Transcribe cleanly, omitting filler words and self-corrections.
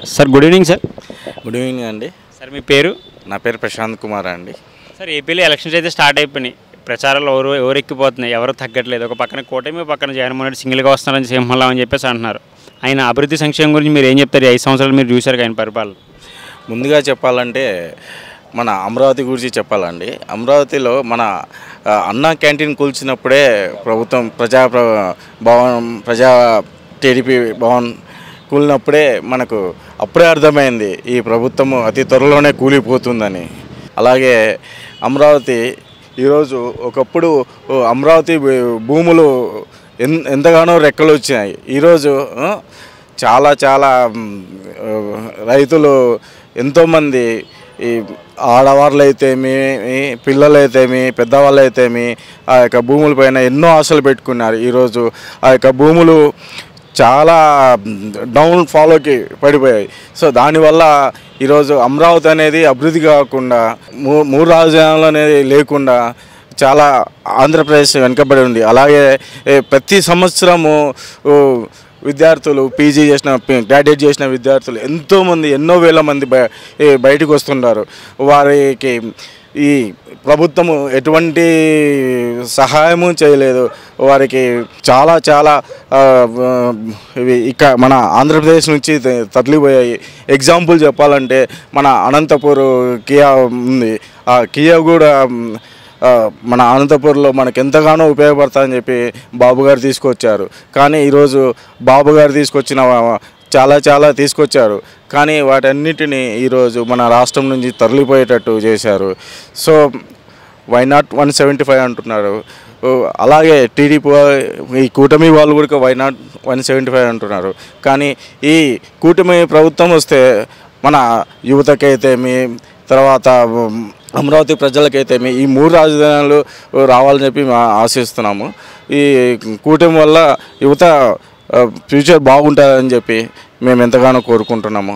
Sir good evening sir. Good evening అండి. Sir మీ పేరు? నా పేరు ప్రశాంత్ కుమార్ అండి. సార్ ఏపీలో ఎలక్షన్స్ అయితే స్టార్ట్ అయిపోయినాయి. ప్రచారాలు ఎవరు ఎక్కిపోతున్నాయి, ఎవరు తగ్గట్లేదు. ఒక పక్కన కూటమి, పక్కన జగన్మోహన్ రెడ్డి సింగిల్గా వస్తున్నారని సింహంలా అని చెప్పేసి అంటున్నారు. ఆయన అభివృద్ధి సంక్షేమం గురించి మీరు ఏం చెప్తారు? 5 సంవత్సరాలు మీరు చూశారు ఆయన పరిపాలన. ముందుగా చెప్పాలంటే మన అమరావతి గురించి చెప్పాలండి. అమరావతిలో మన అన్నా క్యాంటీన్ కూల్చినప్పుడే ప్రభుత్వం ప్రజా టీడీపీ భవన్ కూలినప్పుడే మనకు అప్పుడే అర్థమైంది ఈ ప్రభుత్వము అతి త్వరలోనే కూలిపోతుందని. అలాగే అమరావతి ఈరోజు ఒకప్పుడు అమరావతి భూములు ఎంతగానో రెక్కలు వచ్చినాయి. ఈరోజు చాలా చాలా రైతులు ఎంతోమంది ఈ ఆడవాళ్ళు అయితేమి, పిల్లలైతేమి, పెద్దవాళ్ళు అయితేమి ఆ యొక్క భూములపైన ఎన్నో ఆశలు పెట్టుకున్నారు. ఈరోజు ఆ యొక్క భూములు చాలా డౌన్ ఫాలోకి పడిపోయాయి. సో దానివల్ల ఈరోజు అమరావతి అనేది అభివృద్ధి కాకుండా మూడు రాజధానులు అనేది లేకుండా చాలా ఆంధ్రప్రదేశ్ వెనుకబడి ఉంది. అలాగే ప్రతి సంవత్సరము విద్యార్థులు పీజీ చేసిన, గ్రాడ్యుయేట్ చేసిన విద్యార్థులు ఎంతోమంది, ఎన్నో వేల మంది బయటకు వస్తున్నారు. వారికి ఈ ప్రభుత్వము ఎటువంటి సహాయము చేయలేదు. వారికి చాలా చాలా ఇక మన ఆంధ్రప్రదేశ్ నుంచి తరలిపోయాయి. ఎగ్జాంపుల్ చెప్పాలంటే మన అనంతపూర్ కియా ఉంది. ఆ కియా కూడా మన అనంతపూర్లో మనకు ఎంతగానో ఉపయోగపడతాయని చెప్పి బాబు గారు తీసుకొచ్చారు. కానీ ఈరోజు బాబు గారు తీసుకొచ్చిన చాలా తీసుకొచ్చారు. కానీ వాటన్నిటిని ఈరోజు మన రాష్ట్రం నుంచి తరలిపోయేటట్టు చేశారు. సో వై నాట్ 175 అంటున్నారు. అలాగే టీడీపీ ఈ కూటమి వాళ్ళు కూడా వై నాట్ 175 అంటున్నారు. కానీ ఈ కూటమి ప్రభుత్వం వస్తే మన యువతకైతేమి, తర్వాత అమరావతి ప్రజలకైతేమి ఈ 3 రాజధానులు రావాలని చెప్పి ఆశిస్తున్నాము. ఈ కూటమి వల్ల యువత ఫ్యూచర్ బాగుంటుందని చెప్పి మేము ఎంతగానో కోరుకుంటున్నాము.